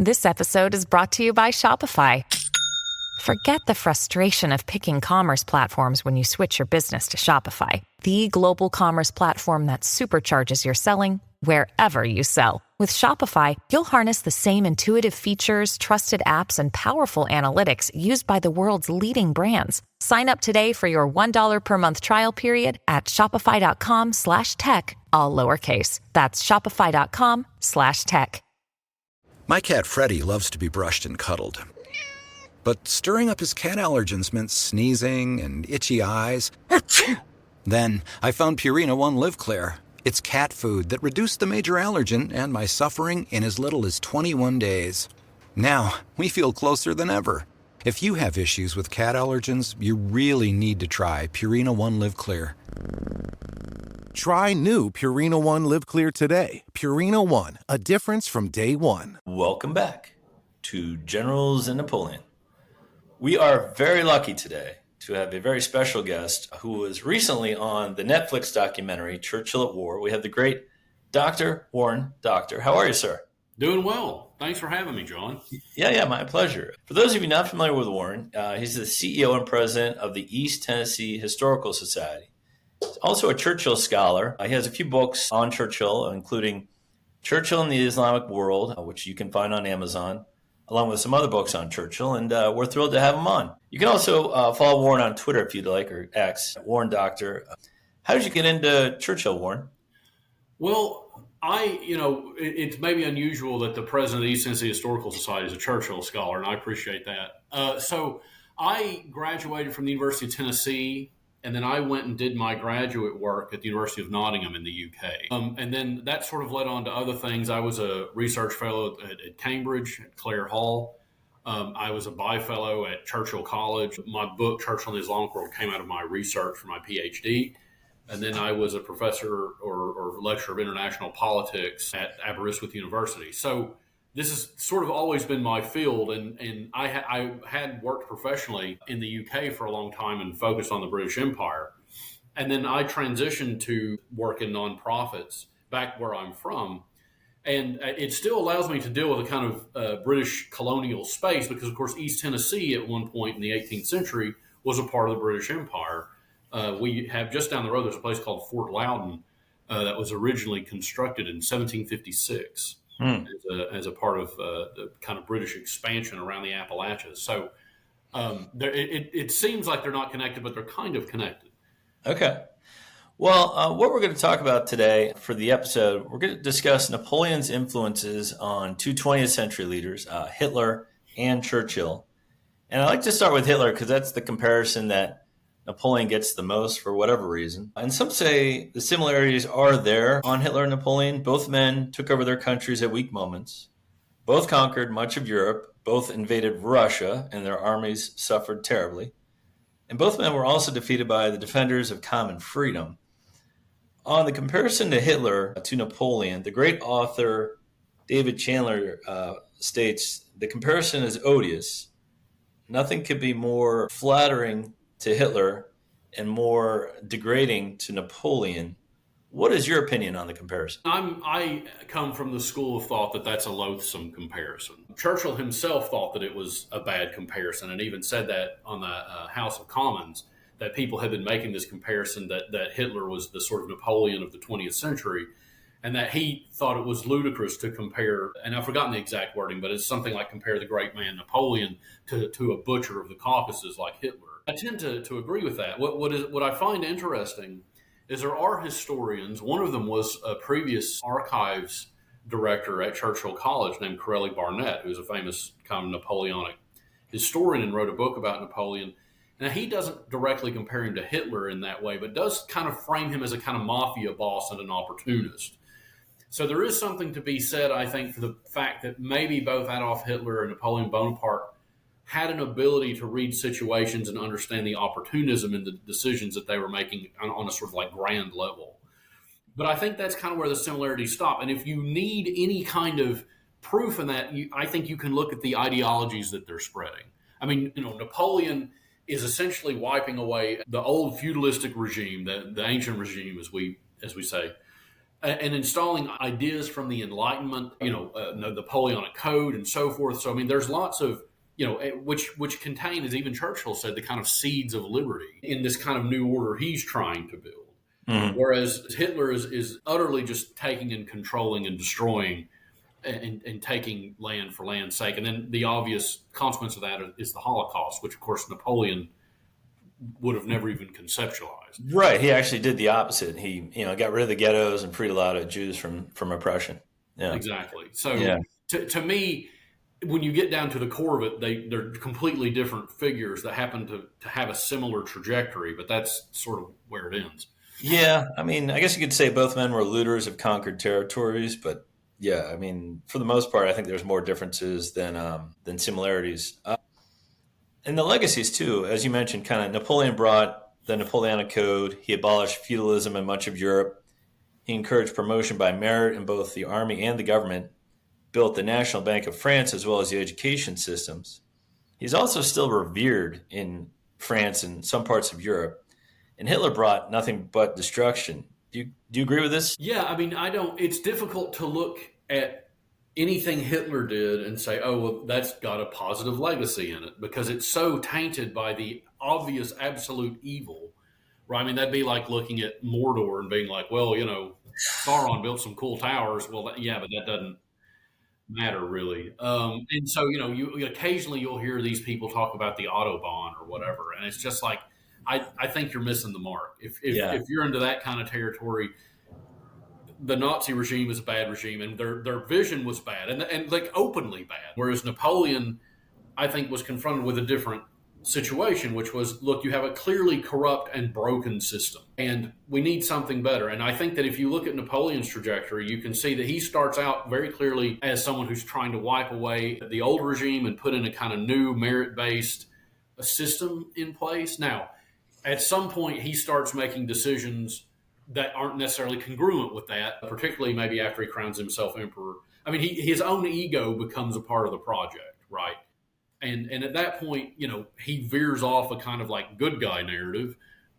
This episode is brought to you by Shopify. Forget the frustration of picking commerce platforms when you switch your business to Shopify, the global commerce platform that supercharges your selling wherever you sell. With Shopify, you'll harness the same intuitive features, trusted apps, and powerful analytics used by the world's leading brands. Sign up today for your $1 per month trial period at shopify.com/tech, all lowercase. That's shopify.com/tech. My cat Freddie loves to be brushed and cuddled. But stirring up his cat allergens meant sneezing and itchy eyes. Then I found Purina One Live Clear. It's cat food that reduced the major allergen and my suffering in as little as 21 days. Now, we feel closer than ever. If you have issues with cat allergens, you really need to try Purina One Live Clear. Try new Purina One Live Clear today. Purina One, a difference from day one. Welcome back to Generals and Napoleon. We are very lucky today to have a very special guest who was recently on the Netflix documentary Churchill at War. We have the great Dr. Warren Dockter. How are you, sir? Doing well. Thanks for having me, John. Yeah, my pleasure. For those of you not familiar with Warren, he's the CEO and president of the East Tennessee Historical Society. He's also a Churchill scholar. He has a few books on Churchill, including Churchill and the Islamic World, which you can find on Amazon, along with some other books on Churchill, and we're thrilled to have him on. You can also follow Warren on Twitter if you'd like, or X, Warren Dockter. How did you get into Churchill, Warren? Well, it's maybe unusual that the president of the East Tennessee Historical Society is a Churchill scholar, and I appreciate that. So I graduated from the University of Tennessee, and then I went and did my graduate work at the University of Nottingham in the UK. And then that sort of led on to other things. I was a research fellow at Cambridge, at Clare Hall. I was a bi-fellow at Churchill College. My book, Churchill and the Islamic World, came out of my research for my PhD. And then I was a professor or lecturer of international politics at Aberystwyth University. So this has sort of always been my field, and I had worked professionally in the UK for a long time and focused on the British Empire. And then I transitioned to work in nonprofits back where I'm from. And it still allows me to deal with a kind of British colonial space because, of course, East Tennessee at one point in the 18th century was a part of the British Empire. We have just down the road, there's a place called Fort Loudon that was originally constructed in 1756. As a part of the kind of British expansion around the Appalachians. So it seems like they're not connected, but they're kind of connected. Okay. Well, what we're going to talk about today for the episode, we're going to discuss Napoleon's influences on two 20th century leaders, Hitler and Churchill. And I like to start with Hitler because that's the comparison that Napoleon gets the most for whatever reason. And some say the similarities are there on Hitler and Napoleon. Both men took over their countries at weak moments. Both conquered much of Europe. Both invaded Russia, and their armies suffered terribly. And both men were also defeated by the defenders of common freedom. On the comparison to Hitler to Napoleon, the great author David Chandler states, the comparison is odious. Nothing could be more flattering to Hitler and more degrading to Napoleon. What is your opinion on the comparison? I come from the school of thought that that's a loathsome comparison. Churchill himself thought that it was a bad comparison and even said that on the House of Commons, that people had been making this comparison that Hitler was the sort of Napoleon of the 20th century, and that he thought it was ludicrous to compare, and I've forgotten the exact wording, but it's something like compare the great man Napoleon to a butcher of the Caucasus like Hitler. I tend to agree with that. What I find interesting is there are historians. One of them was a previous archives director at Churchill College named Corelli Barnett, who's a famous kind of Napoleonic historian and wrote a book about Napoleon. Now, he doesn't directly compare him to Hitler in that way, but does kind of frame him as a kind of mafia boss and an opportunist. So there is something to be said, I think, for the fact that maybe both Adolf Hitler and Napoleon Bonaparte had an ability to read situations and understand the opportunism in the decisions that they were making on a sort of like grand level. But I think that's kind of where the similarities stop. And if you need any kind of proof in that, I think you can look at the ideologies that they're spreading. I mean, Napoleon is essentially wiping away the old feudalistic regime, the ancient regime, as we say, and installing ideas from the Enlightenment, the Napoleonic Code and so forth. So, I mean, there's lots of, which contain, as even Churchill said, the kind of seeds of liberty in this kind of new order he's trying to build. Mm-hmm. Whereas Hitler is utterly just taking and controlling and destroying and taking land for land's sake. And then the obvious consequence of that is the Holocaust, which, of course, Napoleon would have never even conceptualized. Right. He actually did the opposite. He, got rid of the ghettos and freed a lot of Jews from oppression. Yeah. Exactly. So to me, when you get down to the core of it, they're completely different figures that happen to have a similar trajectory, but that's sort of where it ends. Yeah. I mean, I guess you could say both men were looters of conquered territories, but yeah, I mean, for the most part, I think there's more differences than similarities. And the legacies, too, as you mentioned, kind of Napoleon brought the Napoleonic Code. He abolished feudalism in much of Europe. He encouraged promotion by merit in both the army and the government, built the National Bank of France as well as the education systems. He's also still revered in France and some parts of Europe. And Hitler brought nothing but destruction. Do you agree with this? Yeah, I mean, it's difficult to look at anything Hitler did and say, oh, well, that's got a positive legacy in it, because it's so tainted by the obvious absolute evil, right? I mean, that'd be like looking at Mordor and being like, well, Sauron built some cool towers. Well, yeah, but that doesn't matter really. And so, you occasionally you'll hear these people talk about the Autobahn or whatever, and it's just like, I think you're missing the mark. If you're into that kind of territory, the Nazi regime is a bad regime, and their vision was bad, and like openly bad. Whereas Napoleon, I think, was confronted with a different situation, which was, look, you have a clearly corrupt and broken system, and we need something better. And I think that if you look at Napoleon's trajectory, you can see that he starts out very clearly as someone who's trying to wipe away the old regime and put in a kind of new merit-based system in place. Now, at some point, he starts making decisions that aren't necessarily congruent with that, particularly maybe after he crowns himself emperor. I mean, his own ego becomes a part of the project, right? And at that point, he veers off a kind of like good guy narrative,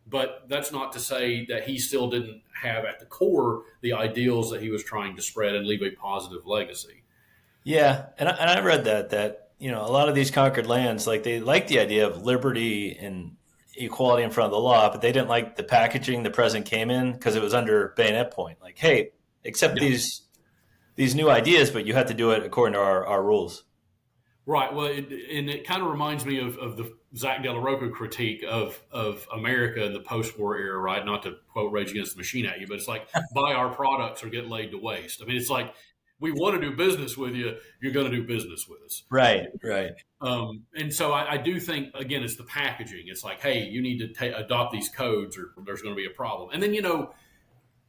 but that's not to say that he still didn't have at the core the ideals that he was trying to spread and leave a positive legacy. Yeah, and I read that a lot of these conquered lands, like they like the idea of liberty and equality in front of the law, but they didn't like the packaging the president came in because it was under bayonet point. Like, hey, accept these new ideas, but you have to do it according to our rules. Right. Well, it kind of reminds me of the Zach De La Rocca critique of America in the post-war era, right? Not to quote Rage Against the Machine at you, but it's like, buy our products or get laid to waste. I mean, it's like, we want to do business with you. You're going to do business with us. Right. And so I do think, again, it's the packaging. It's like, hey, you need to adopt these codes or there's going to be a problem. And then,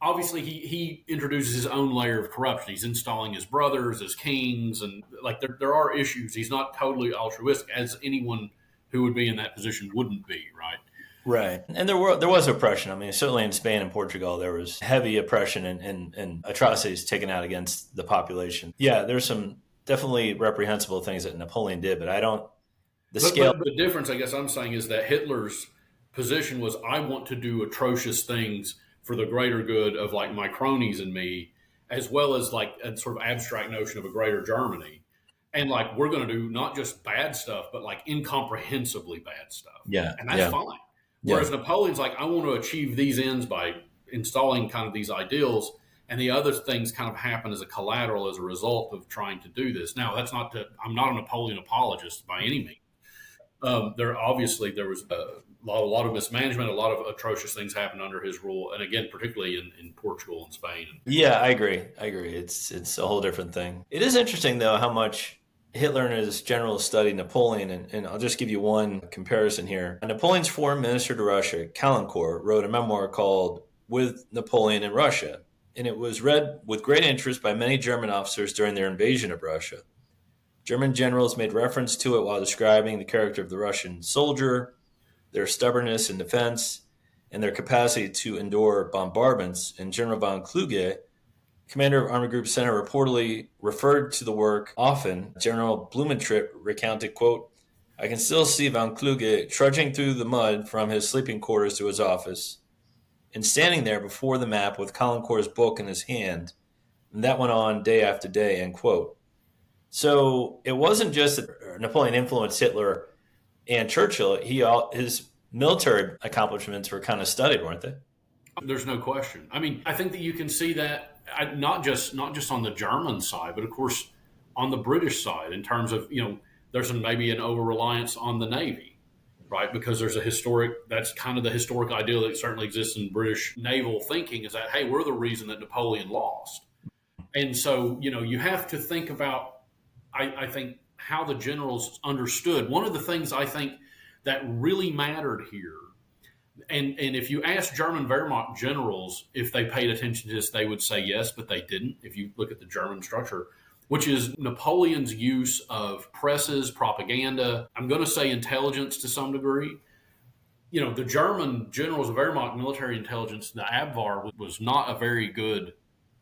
obviously he introduces his own layer of corruption. He's installing his brothers as kings. And like there are issues. He's not totally altruistic, as anyone who would be in that position wouldn't be, right? Right. And there was oppression. I mean, certainly in Spain and Portugal, there was heavy oppression and atrocities taken out against the population. Yeah, there's some definitely reprehensible things that Napoleon did, but the difference, I guess I'm saying, is that Hitler's position was, I want to do atrocious things for the greater good of like my cronies and me, as well as like a sort of abstract notion of a greater Germany. And like, we're going to do not just bad stuff, but like incomprehensibly bad stuff. Yeah. And that's fine. Whereas Napoleon's like, I want to achieve these ends by installing kind of these ideals, and the other things kind of happen as a collateral as a result of trying to do this. Now, I'm not a Napoleon apologist by any means. There was a lot of mismanagement, a lot of atrocious things happened under his rule, and again, particularly in Portugal and Spain. Yeah, I agree. It's a whole different thing. It is interesting, though, how much Hitler and his generals studied Napoleon, and I'll just give you one comparison here. Napoleon's foreign minister to Russia, Caulaincourt, wrote a memoir called With Napoleon in Russia, and it was read with great interest by many German officers during their invasion of Russia. German generals made reference to it while describing the character of the Russian soldier, their stubbornness in defense, and their capacity to endure bombardments, and General von Kluge, commander of Army Group Center, reportedly referred to the work often. General Blumentritt recounted, quote, I can still see von Kluge trudging through the mud from his sleeping quarters to his office. and standing there before the map with Caulaincourt's book in his hand. And that went on day after day, end quote. So it wasn't just that Napoleon influenced Hitler and Churchill. His military accomplishments were kind of studied, weren't they? There's no question. I mean, I think that you can see that not just on the German side, but of course on the British side in terms of, there's maybe an over-reliance on the Navy, right? Because there's that's kind of the historic ideal that certainly exists in British naval thinking, is that, hey, we're the reason that Napoleon lost. And so, you have to think about, I think, how the generals understood. One of the things I think that really mattered here, and if you ask German Wehrmacht generals if they paid attention to this, they would say yes, but they didn't. If you look at the German structure, which is Napoleon's use of presses, propaganda, I'm going to say intelligence to some degree. The German generals of Wehrmacht military intelligence, the Abwehr, was not a very good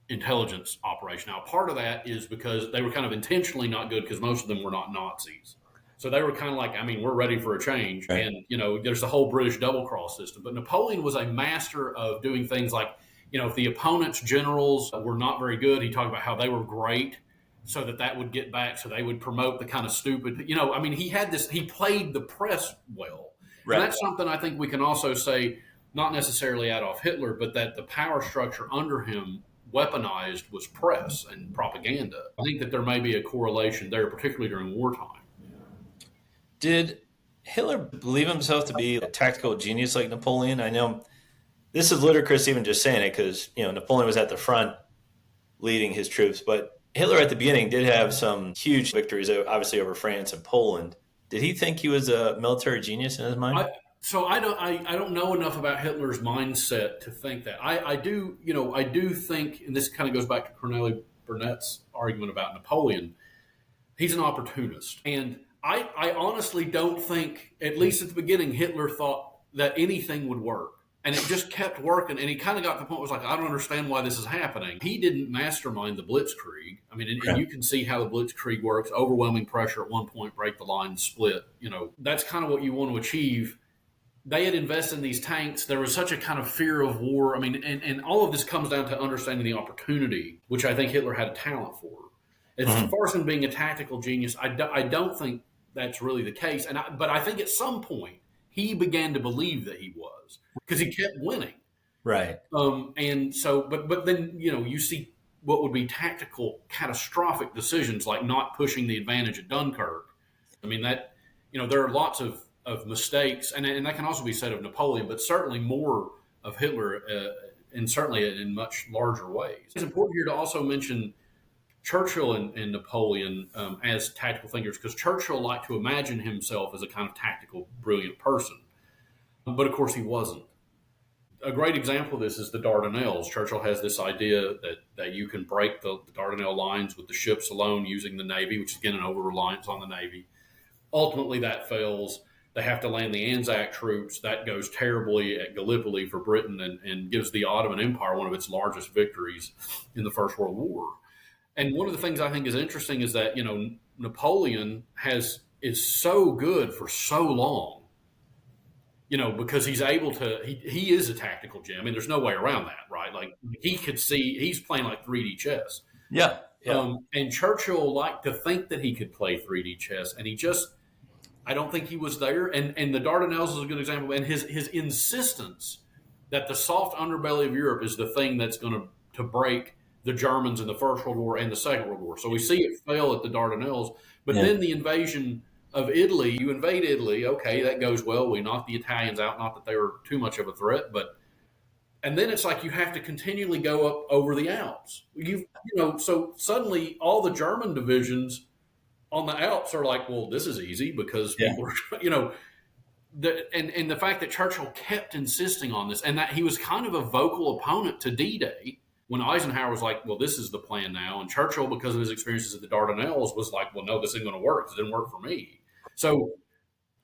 intelligence operation. Now, part of that is because they were kind of intentionally not good because most of them were not Nazis. So they were kind of like, we're ready for a change. Right. And, there's the whole British double cross system. But Napoleon was a master of doing things like, if the opponent's generals were not very good, he talked about how they were great so that would get back. So they would promote the kind of stupid, he played the press well. Right. And that's something I think we can also say, not necessarily Adolf Hitler, but that the power structure under him weaponized was press and propaganda. I think that there may be a correlation there, particularly during wartime. Did Hitler believe himself to be a tactical genius like Napoleon? I know this is ludicrous even just saying it because, Napoleon was at the front leading his troops, but Hitler at the beginning did have some huge victories, obviously over France and Poland. Did he think he was a military genius in his mind? I don't know enough about Hitler's mindset to think that. I do think, and this kind of goes back to Cornelia Burnett's argument about Napoleon, he's an opportunist. And I honestly don't think, at least at the beginning, Hitler thought that anything would work. And it just kept working. And he kind of got to the point where it was like, I don't understand why this is happening. He didn't mastermind the Blitzkrieg. And you can see how the Blitzkrieg works. Overwhelming pressure at one point, break the line, split. That's kind of what you want to achieve. They had invested in these tanks. There was such a kind of fear of war. And all of this comes down to understanding the opportunity, which I think Hitler had a talent for. As far as him being a tactical genius, I don't think that's really the case. But I think at some point he began to believe that he was because he kept winning. Right. And so, but then, you see what would be tactical, catastrophic decisions like not pushing the advantage at Dunkirk. There are lots of mistakes, and that can also be said of Napoleon, but certainly more of Hitler, and certainly in much larger ways. It's important here to also mention Churchill and Napoleon as tactical thinkers, because Churchill liked to imagine himself as a kind of tactical, brilliant person. But of course he wasn't. A great example of this is the Dardanelles. Churchill has this idea that you can break the Dardanelle lines with the ships alone using the Navy, which is again an over-reliance on the Navy. Ultimately that fails. They have to land the Anzac troops. That goes terribly at Gallipoli for Britain and gives the Ottoman Empire one of its largest victories in the First World War. And one of the things I think is interesting is that, Napoleon is so good for so long, because he's able to, he is a tactical gem. There's no way around that, right? Like he could see, he's playing like 3D chess. Yeah. And Churchill liked to think that he could play 3D chess, and I don't think he was there. And the Dardanelles is a good example. And his insistence that the soft underbelly of Europe is the thing that's going to break the Germans in the First World War and the Second World War. So we see it fail at the Dardanelles. But then the invasion of Italy, you invade Italy, okay, that goes well. We knock the Italians out, not that they were too much of a threat, and then it's like you have to continually go up over the Alps. So suddenly all the German divisions on the Alps are like, well, this is easy because people are, and the fact that Churchill kept insisting on this and that he was kind of a vocal opponent to D-Day when Eisenhower was like, well, this is the plan now. And Churchill, because of his experiences at the Dardanelles, was like, well, no, this isn't going to work. It didn't work for me. So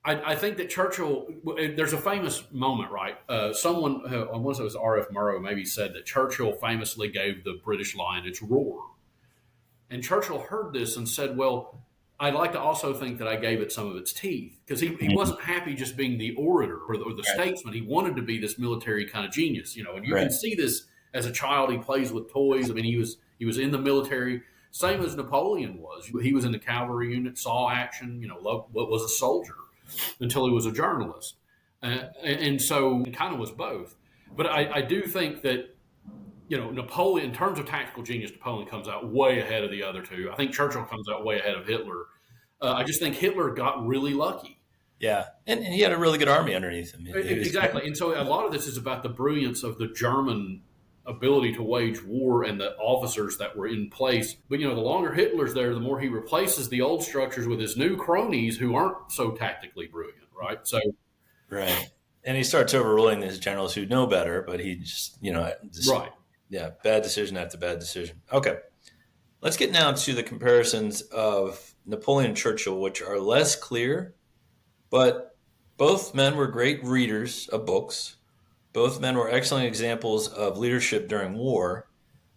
I think that Churchill, there's a famous moment, right? Someone, I want to say it was R.F. Murrow, maybe said that Churchill famously gave the British line its roar. And Churchill heard this and said, well, I'd like to also think that I gave it some of its teeth, because he wasn't happy just being the orator or the statesman. He wanted to be this military kind of genius, and you can see this as a child. He plays with toys. I mean, he was in the military, same as Napoleon was. He was in the cavalry unit, saw action, was a soldier until he was a journalist. And so it kind of was both. But I do think that, Napoleon, in terms of tactical genius, Napoleon comes out way ahead of the other two. I think Churchill comes out way ahead of Hitler. I just think Hitler got really lucky. Yeah, and he had a really good army underneath him. Exactly. And so a lot of this is about the brilliance of the German ability to wage war and the officers that were in place. But, the longer Hitler's there, the more he replaces the old structures with his new cronies who aren't so tactically brilliant, right? So, right. And he starts overruling these generals who know better, but he just, right. Yeah, bad decision after bad decision. Okay. Let's get now to the comparisons of Napoleon and Churchill, which are less clear, but both men were great readers of books. Both men were excellent examples of leadership during war.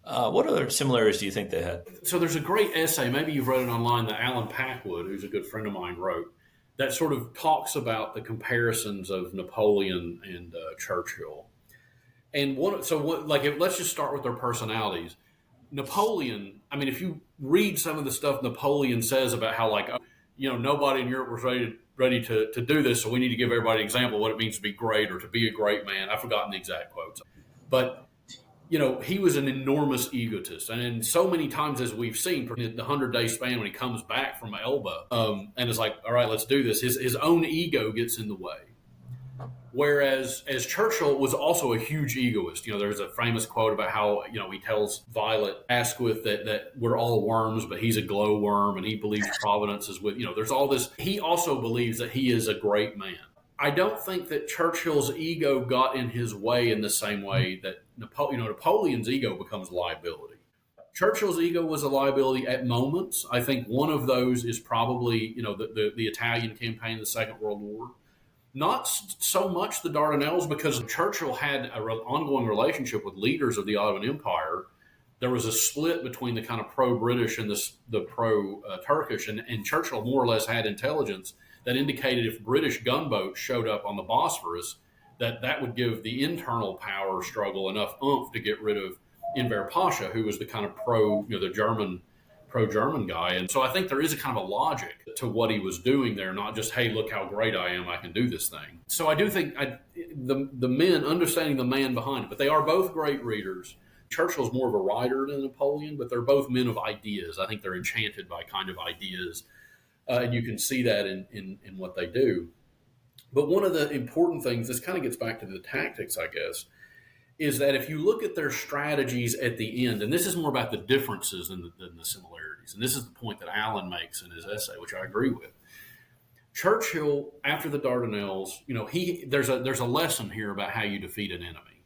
What other similarities do you think they had? So there's a great essay, maybe you've read it online, that Alan Packwood, who's a good friend of mine, wrote, that sort of talks about the comparisons of Napoleon and Churchill. And let's just start with their personalities. Napoleon, I mean, if you read some of the stuff Napoleon says about how, nobody in Europe was ready to do this, so we need to give everybody an example of what it means to be great or to be a great man. I've forgotten the exact quotes. But, he was an enormous egotist. And so many times, as we've seen, the 100-day span when he comes back from Elba and is like, all right, let's do this, his own ego gets in the way. Whereas as Churchill was also a huge egoist. There's a famous quote about how, he tells Violet Asquith that we're all worms, but he's a glowworm, and he believes Providence is with, there's all this. He also believes that he is a great man. I don't think that Churchill's ego got in his way in the same way that Napoleon's ego becomes liability. Churchill's ego was a liability at moments. I think one of those is probably, the Italian campaign, the Second World War. Not so much the Dardanelles, because Churchill had an ongoing relationship with leaders of the Ottoman Empire. There was a split between the kind of pro-British and the pro-Turkish, and Churchill more or less had intelligence that indicated if British gunboats showed up on the Bosphorus, that would give the internal power struggle enough oomph to get rid of Enver Pasha, who was the kind of pro-German guy. And so I think there is a kind of a logic to what he was doing there, not just, hey, look how great I am, I can do this thing. So I do think the men, understanding the man behind it, but they are both great readers. Churchill's more of a writer than Napoleon, but they're both men of ideas. I think they're enchanted by kind of ideas, and you can see that in what they do. But one of the important things, this kind of gets back to the tactics, I guess, is that if you look at their strategies at the end, and this is more about the differences than the similarities, and this is the point that Alan makes in his essay, which I agree with. Churchill, after the Dardanelles, there's a lesson here about how you defeat an enemy.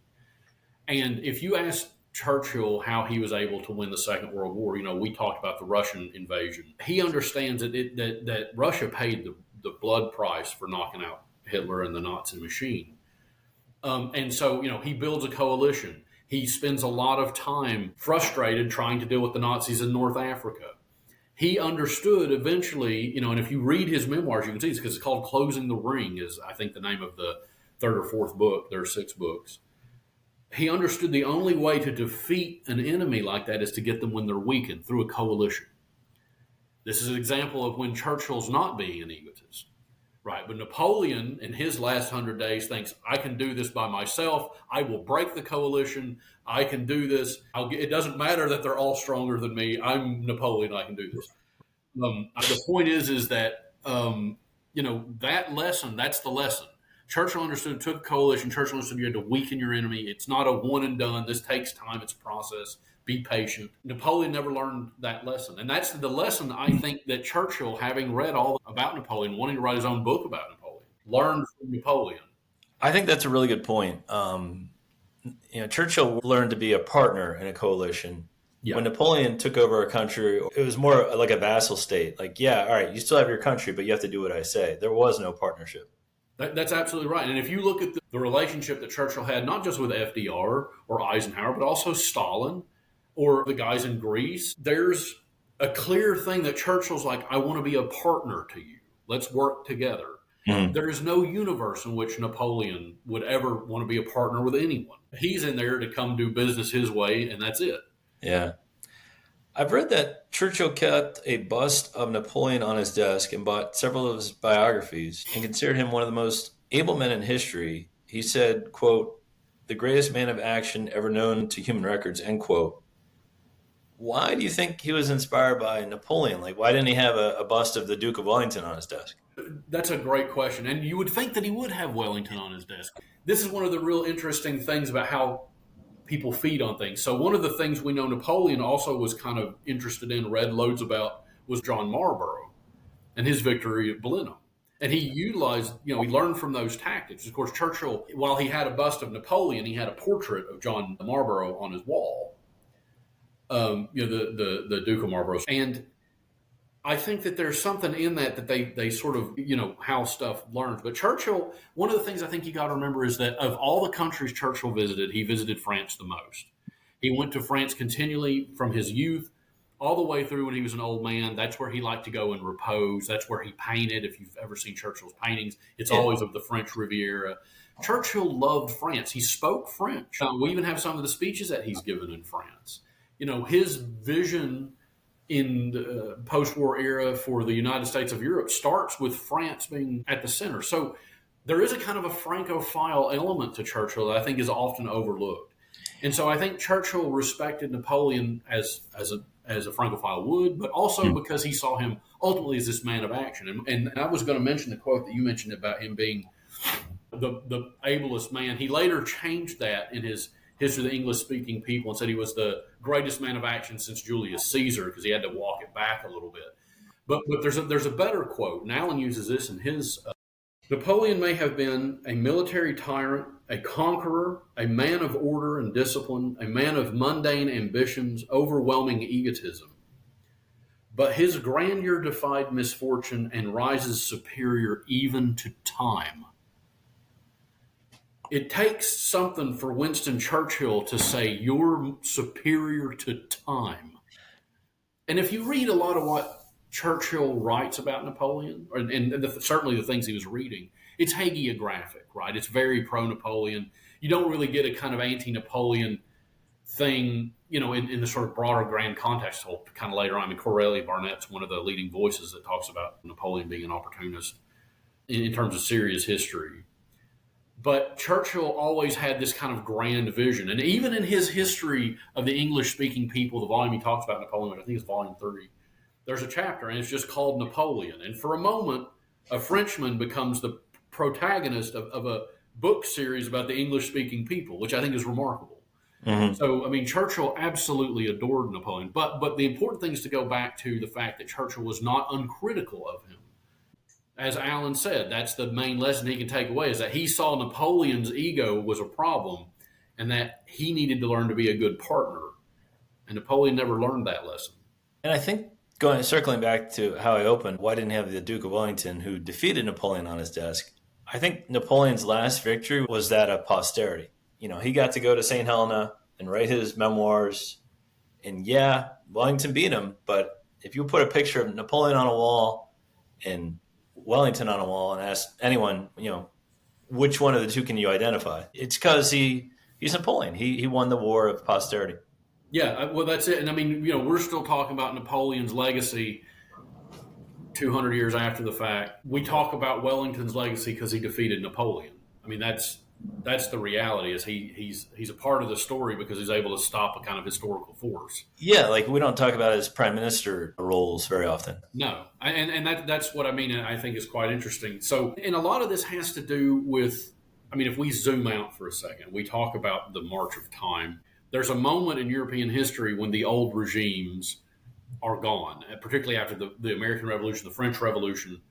And if you ask Churchill how he was able to win the Second World War, we talked about the Russian invasion. He understands that Russia paid the blood price for knocking out Hitler and the Nazi machine. And so, he builds a coalition. He spends a lot of time frustrated trying to deal with the Nazis in North Africa. He understood eventually, and if you read his memoirs, you can see this because it's called Closing the Ring, is I think the name of the third or fourth book. There are 6 books. He understood the only way to defeat an enemy like that is to get them when they're weakened through a coalition. This is an example of when Churchill's not being an egotist. Right, but Napoleon, in his last 100 days, thinks, I can do this by myself. I will break the coalition. I can do this. It doesn't matter that they're all stronger than me. I'm Napoleon. I can do this. The point is that, that lesson, that's the lesson. Churchill understood, took coalition. Churchill understood you had to weaken your enemy. It's not a one and done. This takes time. It's a process. Be patient. Napoleon never learned that lesson. And that's the lesson, I think, that Churchill, having read all about Napoleon, wanting to write his own book about Napoleon, learned from Napoleon. I think that's a really good point. Churchill learned to be a partner in a coalition. Yeah. When Napoleon took over a country, it was more like a vassal state. Like, yeah, all right, you still have your country, but you have to do what I say. There was no partnership. That's absolutely right. And if you look at the relationship that Churchill had, not just with FDR or Eisenhower, but also Stalin, or the guys in Greece, there's a clear thing that Churchill's like, I want to be a partner to you. Let's work together. There is no universe in which Napoleon would ever want to be a partner with anyone. He's in there to come do business his way, and that's it. Yeah. I've read that Churchill kept a bust of Napoleon on his desk and bought several of his biographies and considered him one of the most able men in history. He said, quote, the greatest man of action ever known to human records, end quote. Why do you think he was inspired by Napoleon? Like, why didn't he have a bust of the Duke of Wellington on his desk? That's a great question. And you would think that he would have Wellington on his desk. This is one of the real interesting things about how people feed on things. So one of the things we know Napoleon also was kind of interested in, read loads about, was John Marlborough and his victory at Blenheim. And he utilized, he learned from those tactics. Of course, Churchill, while he had a bust of Napoleon, he had a portrait of John Marlborough on his wall. The Duke of Marlborough. And I think that there's something in that they sort of, how stuff learns. But Churchill, one of the things I think you got to remember is that of all the countries Churchill visited, he visited France the most. He went to France continually from his youth all the way through when he was an old man. That's where he liked to go and repose. That's where he painted. If you've ever seen Churchill's paintings, it's always of the French Riviera. Churchill loved France. He spoke French. We even have some of the speeches that he's given in France. His vision in the post-war era for the United States of Europe starts with France being at the center. So there is a kind of a Francophile element to Churchill that I think is often overlooked. And so I think Churchill respected Napoleon as a Francophile would, but also because he saw him ultimately as this man of action. And I was going to mention the quote that you mentioned about him being the ablest man. He later changed that in his History of the English-speaking People and said he was the greatest man of action since Julius Caesar because he had to walk it back a little bit. But there's a better quote, and Allen uses this in his. Napoleon may have been a military tyrant, a conqueror, a man of order and discipline, a man of mundane ambitions, overwhelming egotism. But his grandeur defied misfortune and rises superior even to time. It takes something for Winston Churchill to say, you're superior to time. And if you read a lot of what Churchill writes about Napoleon, certainly the things he was reading, it's hagiographic, right? It's very pro-Napoleon. You don't really get a kind of anti-Napoleon thing, in the sort of broader grand context till kind of later on. I mean, Corelli Barnett's one of the leading voices that talks about Napoleon being an opportunist in terms of serious history. But Churchill always had this kind of grand vision. And even in his History of the English-speaking People, the volume he talks about Napoleon, which I think is volume 3, there's a chapter, and it's just called Napoleon. And for a moment, a Frenchman becomes the protagonist of a book series about the English-speaking people, which I think is remarkable. Mm-hmm. So, I mean, Churchill absolutely adored Napoleon. But the important thing is to go back to the fact that Churchill was not uncritical of him. As Allen said, that's the main lesson he can take away, is that he saw Napoleon's ego was a problem and that he needed to learn to be a good partner. And Napoleon never learned that lesson. And I think circling back to how I opened, why didn't he have the Duke of Wellington who defeated Napoleon on his desk? I think Napoleon's last victory was that of posterity. He got to go to St. Helena and write his memoirs. And yeah, Wellington beat him. But if you put a picture of Napoleon on a wall and Wellington on a wall and ask anyone, which one of the two can you identify? It's because he's Napoleon. He won the war of posterity. Yeah, well, that's it. And I mean, we're still talking about Napoleon's legacy 200 years after the fact. We talk about Wellington's legacy because he defeated Napoleon. I mean, that's the reality, is he's a part of the story because he's able to stop a kind of historical force. Yeah, like we don't talk about his prime minister roles very often. No, and that's what I mean, and I think is quite interesting. So, and a lot of this has to do with, I mean, if we zoom out for a second, we talk about the march of time. There's a moment in European history when the old regimes are gone, particularly after the American Revolution, the French Revolution,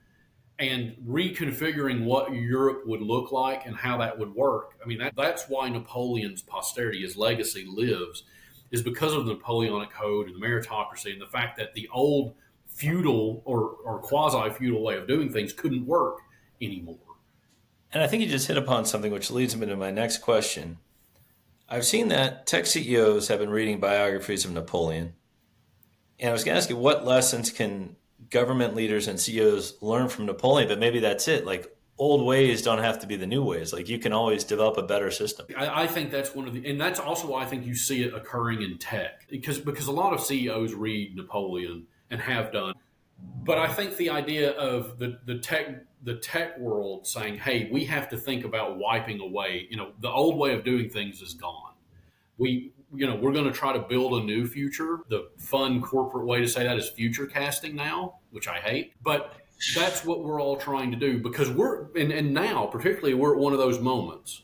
and reconfiguring what Europe would look like and how that would work. I mean, that's why Napoleon's posterity, his legacy, lives, is because of the Napoleonic Code and the meritocracy and the fact that the old feudal or quasi-feudal way of doing things couldn't work anymore. And I think you just hit upon something which leads me to my next question. I've seen that tech CEOs have been reading biographies of Napoleon, And I was going to ask you, what lessons can government leaders and CEOs learn from Napoleon? But maybe that's it. Like, old ways don't have to be the new ways. Like, you can always develop a better system. I think that's and that's also why I think you see it occurring in tech, because a lot of CEOs read Napoleon and have done. But I think the idea of the tech world saying, hey, we have to think about wiping away, the old way of doing things is gone. We're going to try to build a new future. The fun corporate way to say that is future casting now, which I hate. But that's what we're all trying to do, because and now particularly we're at one of those moments.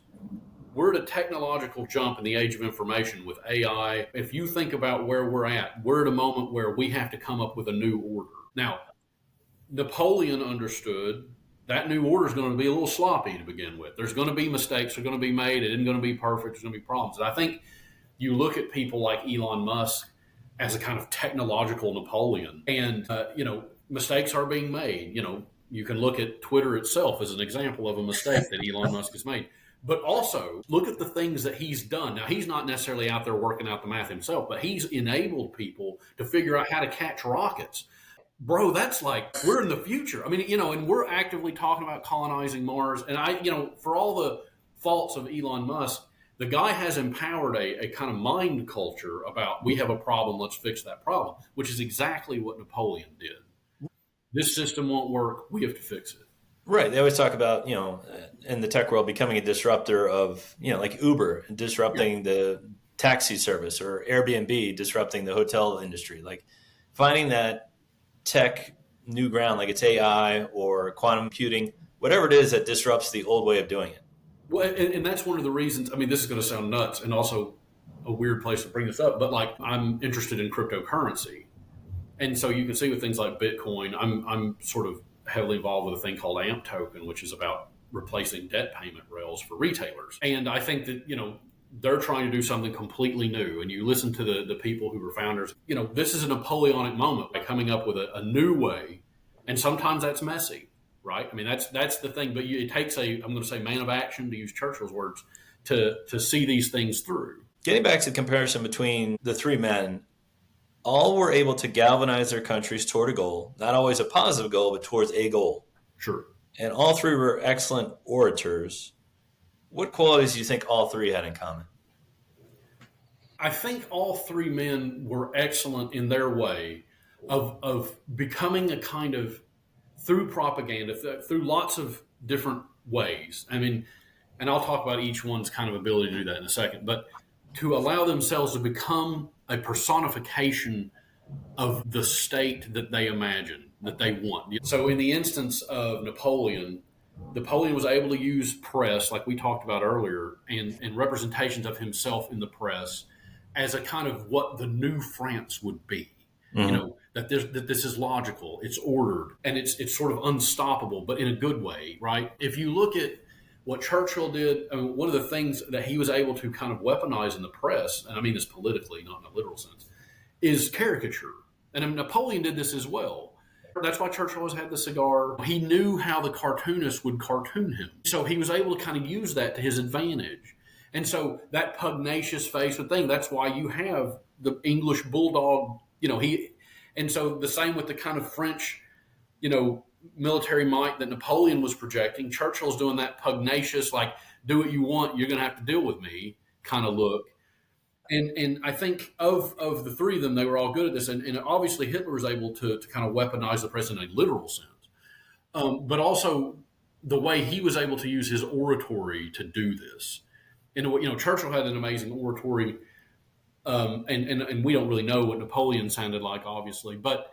We're at a technological jump in the age of information with AI. If you think about where we're at a moment where we have to come up with a new order. Now, Napoleon understood that new order is going to be a little sloppy to begin with. There's going to be mistakes that are going to be made. It isn't going to be perfect. There's going to be problems. And I think you look at people like Elon Musk as a kind of technological Napoleon, and mistakes are being made. You can look at Twitter itself as an example of a mistake that Elon Musk has made. But also look at the things that he's done. Now, he's not necessarily out there working out the math himself, but he's enabled people to figure out how to catch rockets. Bro, that's like, we're in the future. I mean, and we're actively talking about colonizing Mars. And for all the faults of Elon Musk, the guy has empowered a kind of mind culture about, we have a problem, let's fix that problem, which is exactly what Napoleon did. This system won't work, we have to fix it. Right. They always talk about, in the tech world, becoming a disruptor of, like Uber, disrupting the taxi service, or Airbnb disrupting the hotel industry. Like, finding that tech new ground, like it's AI or quantum computing, whatever it is that disrupts the old way of doing it. Well, and that's one of the reasons. I mean, this is going to sound nuts and also a weird place to bring this up, but like, I'm interested in cryptocurrency. And so you can see with things like Bitcoin, I'm sort of heavily involved with a thing called AMP token, which is about replacing debt payment rails for retailers. And I think that, they're trying to do something completely new. And you listen to the people who were founders, this is a Napoleonic moment by coming up with a new way. And sometimes that's messy, right? I mean, that's the thing. But it takes I'm going to say, man of action, to use Churchill's words, to see these things through. Getting back to the comparison between the three men, all were able to galvanize their countries toward a goal, not always a positive goal, but towards a goal. Sure. And all three were excellent orators. What qualities do you think all three had in common? I think all three men were excellent in their way of becoming a kind of, through propaganda, through lots of different ways. I mean, and I'll talk about each one's kind of ability to do that in a second, but to allow themselves to become a personification of the state that they imagine, that they want. So in the instance of Napoleon was able to use press, like we talked about earlier, and representations of himself in the press as a kind of what the new France would be. Mm-hmm. That this is logical, it's ordered, and it's sort of unstoppable, but in a good way, right? If you look at what Churchill did, I mean, one of the things that he was able to kind of weaponize in the press, and I mean this politically, not in a literal sense, is caricature. And Napoleon did this as well. That's why Churchill always had the cigar. He knew how the cartoonist would cartoon him. So he was able to kind of use that to his advantage. And so that pugnacious face and thing, that's why you have the English bulldog, and so the same with the kind of French, military might that Napoleon was projecting. Churchill's doing that pugnacious, like, do what you want, you're going to have to deal with me kind of look. And I think of the three of them, they were all good at this. And obviously Hitler was able to kind of weaponize the press in a literal sense. But also the way he was able to use his oratory to do this. And, Churchill had an amazing oratory. And we don't really know what Napoleon sounded like, obviously. But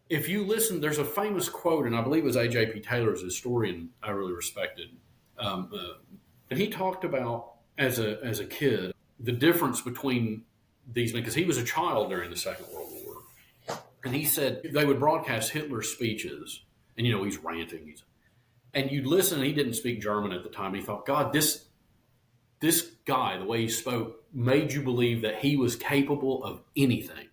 if you listen, there's a famous quote, and I believe it was A.J.P. Taylor's historian I really respected. And he talked about, as a kid, the difference between these men, because he was a child during the Second World War. And he said they would broadcast Hitler's speeches, and, he's ranting. And you'd listen, and he didn't speak German at the time. And he thought, God, this guy, the way he spoke, made you believe that he was capable of anything.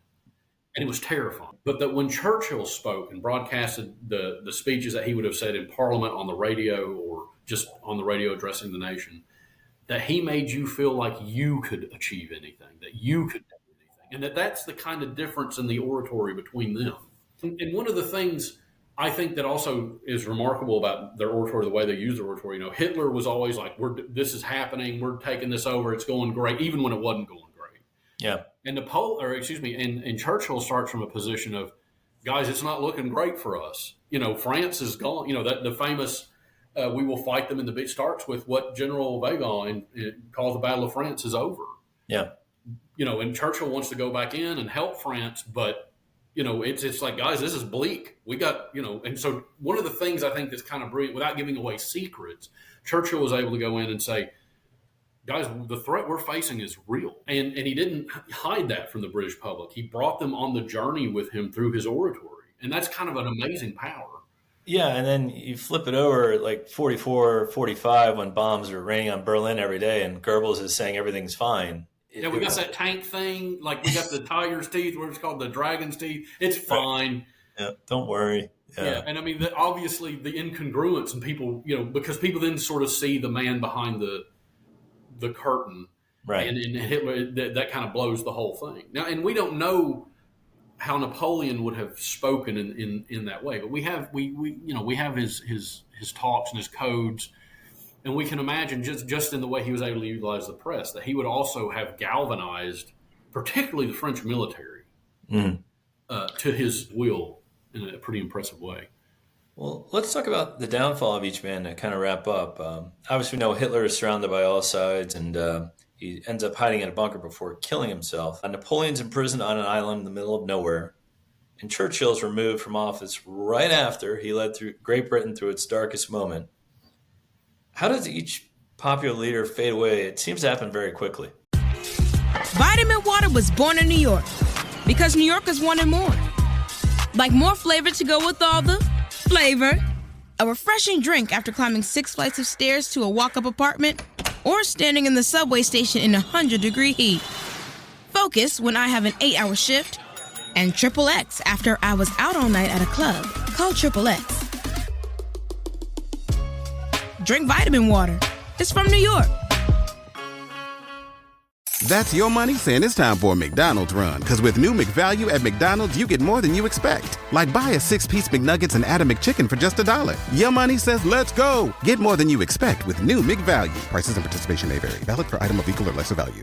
And it was terrifying. But that when Churchill spoke and broadcasted the speeches that he would have said in Parliament, on the radio, or just on the radio addressing the nation, that he made you feel like you could achieve anything, that you could do anything. and that's the kind of difference in the oratory between them. And one of the things I think that also is remarkable about their oratory, the way they use their oratory, Hitler was always like, this is happening, we're taking this over, it's going great, even when it wasn't going great. Yeah. And and Churchill starts from a position of, guys, it's not looking great for us. France is gone. That the famous we will fight them in the beach starts with what General Vagon called the Battle of France is over. Yeah. And Churchill wants to go back in and help France, but it's like, guys, this is bleak. We got, and so one of the things I think that's kind of brilliant, without giving away secrets, Churchill was able to go in and say, guys, the threat we're facing is real. And he didn't hide that from the British public. He brought them on the journey with him through his oratory. And that's kind of an amazing power. Yeah, and then you flip it over like 44, 45, when bombs are raining on Berlin every day and Goebbels is saying everything's fine. Yeah, we got that tank thing, like we got the tiger's teeth, what it's called, the dragon's teeth. It's fine. Yeah, don't worry. Yeah, and I mean, obviously the incongruence and people, because people then sort of see the man behind the curtain, right? And Hitler, that kind of blows the whole thing. Now, and we don't know how Napoleon would have spoken in that way, but we have his talks and his codes. And we can imagine just in the way he was able to utilize the press, that he would also have galvanized, particularly the French military, to his will in a pretty impressive way. Well, let's talk about the downfall of each man to kind of wrap up. Obviously, we know Hitler is surrounded by all sides, and he ends up hiding in a bunker before killing himself. Napoleon's imprisoned on an island in the middle of nowhere, and Churchill's removed from office right after he led through Great Britain through its darkest moment. How does each popular leader fade away? It seems to happen very quickly. Vitamin Water was born in New York because New Yorkers wanted more. Like more flavor to go with all the flavor. A refreshing drink after climbing 6 flights of stairs to a walk-up apartment, or standing in the subway station in 100-degree heat. Focus when I have an 8-hour shift. And Triple X after I was out all night at a club. Call Triple X. Drink vitamin water. It's from New York. That's your money saying it's time for a McDonald's run. Because with new McValue at McDonald's, you get more than you expect. Like buy a 6-piece McNuggets and add a McChicken for just $1. Your money says let's go. Get more than you expect with new McValue. Prices and participation may vary. Valid for item of equal or lesser value.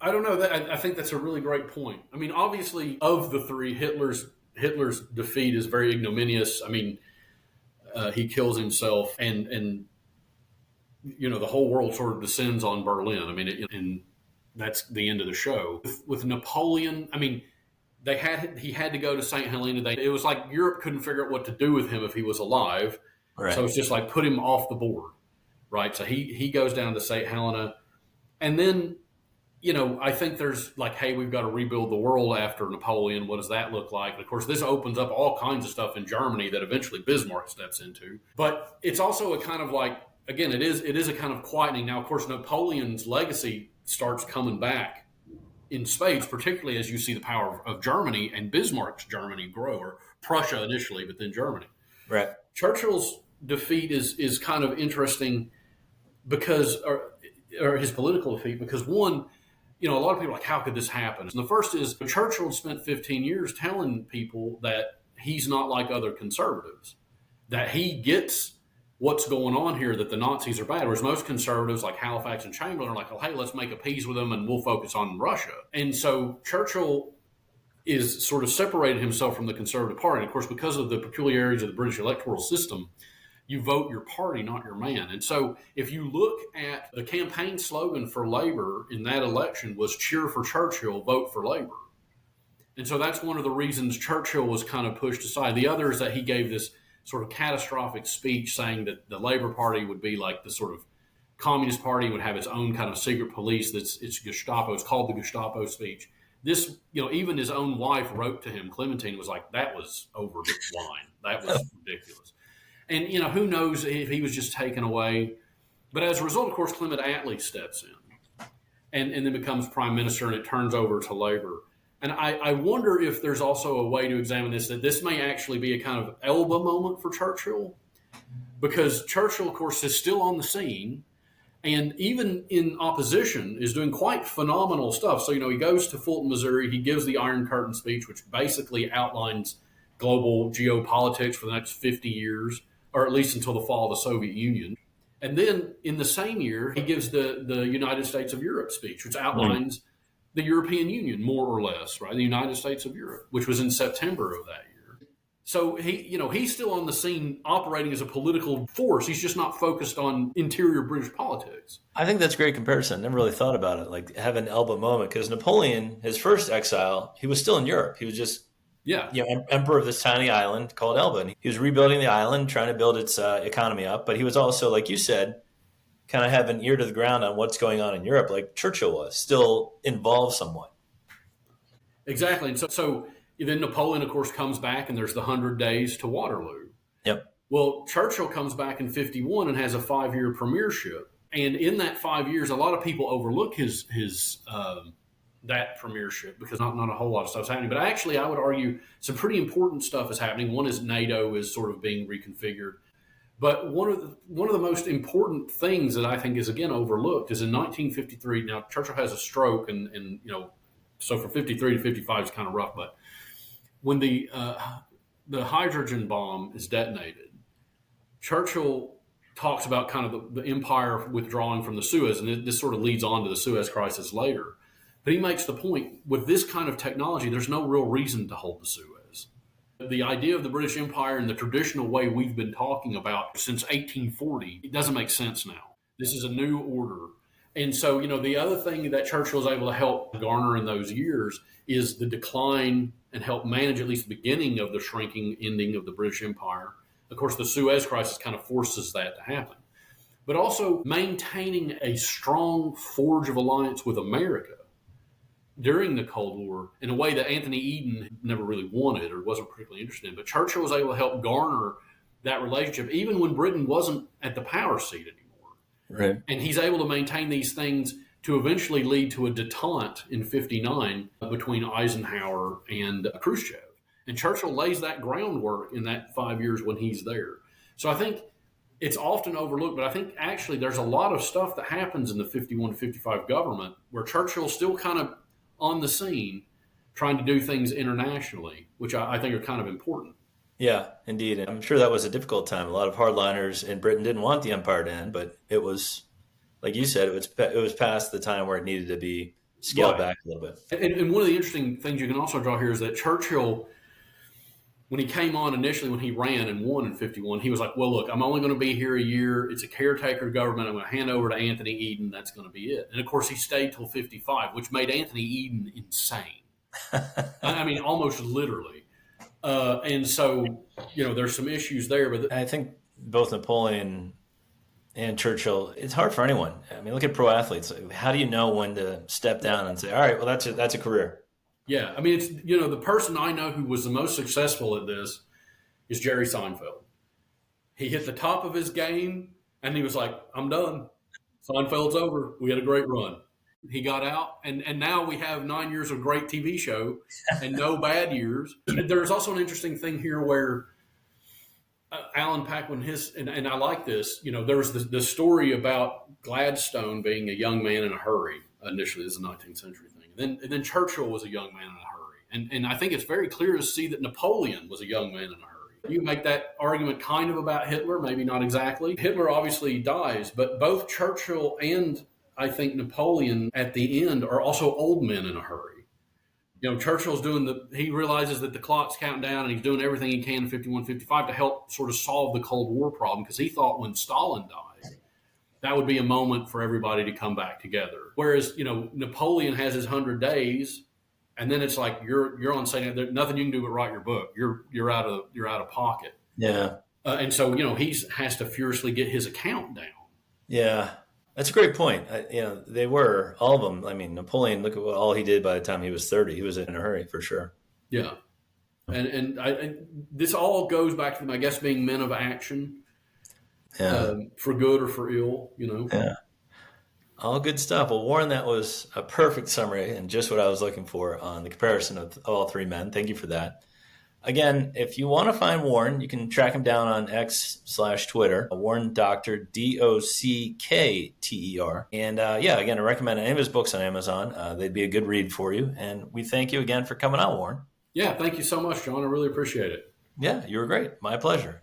I don't know. I think that's a really great point. I mean, obviously, of the three, Hitler's defeat is very ignominious. I mean, he kills himself, and the whole world sort of descends on Berlin. I mean, and that's the end of the show. With Napoleon, I mean, he had to go to St. Helena. It was like Europe couldn't figure out what to do with him if he was alive. Right. So it's just like put him off the board, right? So he goes down to St. Helena, and then I think there's like, hey, we've got to rebuild the world after Napoleon. What does that look like? And of course, this opens up all kinds of stuff in Germany that eventually Bismarck steps into. But it's also a kind of like, again, it is a kind of quietening. Now, of course, Napoleon's legacy starts coming back in spades, particularly as you see the power of Germany and Bismarck's Germany grow, or Prussia initially, but then Germany. Right. Churchill's defeat is kind of interesting because, or his political defeat, because one, a lot of people are like, how could this happen? And the first is Churchill spent 15 years telling people that he's not like other conservatives, that he gets what's going on here, that the Nazis are bad. Whereas most conservatives like Halifax and Chamberlain are like, oh, hey, let's make a peace with them and we'll focus on Russia. And so Churchill is sort of separated himself from the Conservative Party. And of course, because of the peculiarities of the British electoral system, you vote your party, not your man. And so if you look at the campaign slogan for Labour in that election was cheer for Churchill, vote for Labour. And so that's one of the reasons Churchill was kind of pushed aside. The other is that he gave this sort of catastrophic speech saying that the Labour Party would be like the sort of Communist Party, would have its own kind of secret police. It's Gestapo. It's called the Gestapo speech. This, even his own wife wrote to him, Clementine, was like, that was over the line. That was ridiculous. And, who knows if he was just taken away. But as a result, of course, Clement Attlee steps in and then becomes prime minister, and it turns over to Labour. And I wonder if there's also a way to examine this, that this may actually be a kind of Elba moment for Churchill, because Churchill, of course, is still on the scene. And even in opposition is doing quite phenomenal stuff. So, he goes to Fulton, Missouri. He gives the Iron Curtain speech, which basically outlines global geopolitics for the next 50 years, or at least until the fall of the Soviet Union. And then in the same year, he gives the United States of Europe speech, which outlines the European Union, more or less, right? The United States of Europe, which was in September of that year. So he's still on the scene operating as a political force. He's just not focused on interior British politics. I think that's a great comparison. Never really thought about it, like have an Elba moment, because Napoleon, his first exile, he was still in Europe. He was just emperor of this tiny island called Elba. And he was rebuilding the island, trying to build its economy up. But he was also, like you said, kind of have an ear to the ground on what's going on in Europe, like Churchill was, still involved somewhat. Exactly. And so then Napoleon, of course, comes back, and there's the 100 days to Waterloo. Yep. Well, Churchill comes back in 51 and has a 5-year premiership. And in that 5 years, a lot of people overlook his that premiership because not a whole lot of stuff's happening. But actually, I would argue some pretty important stuff is happening. One is NATO is sort of being reconfigured. But one of the most important things that I think is, again, overlooked is in 1953. Now, Churchill has a stroke, and so from 53 to 55 is kind of rough. But when the hydrogen bomb is detonated, Churchill talks about kind of the empire withdrawing from the Suez, and this sort of leads on to the Suez crisis later. But he makes the point, with this kind of technology, there's no real reason to hold the Suez. The idea of the British Empire in the traditional way we've been talking about since 1840, it doesn't make sense now. This is a new order. And so, the other thing that Churchill was able to help garner in those years is the decline and help manage at least the beginning of the shrinking ending of the British Empire. Of course, the Suez crisis kind of forces that to happen. But also maintaining a strong forge of alliance with America during the Cold War in a way that Anthony Eden never really wanted or wasn't particularly interested in. But Churchill was able to help garner that relationship even when Britain wasn't at the power seat anymore. Right. And he's able to maintain these things to eventually lead to a detente in 59 between Eisenhower and Khrushchev. And Churchill lays that groundwork in that 5 years when he's there. So I think it's often overlooked, but I think actually there's a lot of stuff that happens in the 51 to 55 government where Churchill's still kind of on the scene trying to do things internationally, which I think are kind of important. Yeah, indeed. And I'm sure that was a difficult time. A lot of hardliners in Britain didn't want the empire to end, but it was, like you said, it was past the time where it needed to be scaled back a little bit. And one of the interesting things you can also draw here is that Churchill, when he came on initially, when he ran and won in 51, he was like, well, look, I'm only going to be here a year. It's a caretaker government. I'm going to hand over to Anthony Eden. That's going to be it. And of course, he stayed till 55, which made Anthony Eden insane. I mean, almost literally. And so, there's some issues there. But I think both Napoleon and Churchill, it's hard for anyone. I mean, look at pro athletes. How do you know when to step down and say, all right, well, that's a career? Yeah. I mean, it's, the person I know who was the most successful at this is Jerry Seinfeld. He hit the top of his game and he was like, I'm done. Seinfeld's over. We had a great run. He got out, and now we have 9 years of great TV show and no bad years. There's also an interesting thing here where Alan Paquin, and I like this, there was the story about Gladstone being a young man in a hurry. Initially, this is a 19th century thing. And then Churchill was a young man in a hurry. And I think it's very clear to see that Napoleon was a young man in a hurry. You make that argument kind of about Hitler, maybe not exactly. Hitler obviously dies, but both Churchill and I think Napoleon at the end are also old men in a hurry. Churchill's he realizes that the clock's counting down and he's doing everything he can in 51, 55 to help sort of solve the Cold War problem because he thought when Stalin died, that would be a moment for everybody to come back together. Whereas, Napoleon has his 100 days and then it's like you're on saying there's nothing you can do but write your book. You're out of pocket. Yeah. And so, he has to furiously get his account down. Yeah. That's a great point. They were, all of them. I mean, Napoleon, look at all he did by the time he was 30. He was in a hurry for sure. Yeah. And this all goes back to them, I guess, being men of action, for good or for ill, Yeah. All good stuff. Well, Warren, that was a perfect summary and just what I was looking for on the comparison of all three men. Thank you for that. Again, if you want to find Warren, you can track him down on X/Twitter, Warren Dockter, Dockter. And again, I recommend any of his books on Amazon. They'd be a good read for you. And we thank you again for coming on, Warren. Yeah, thank you so much, John. I really appreciate it. Yeah, you were great. My pleasure.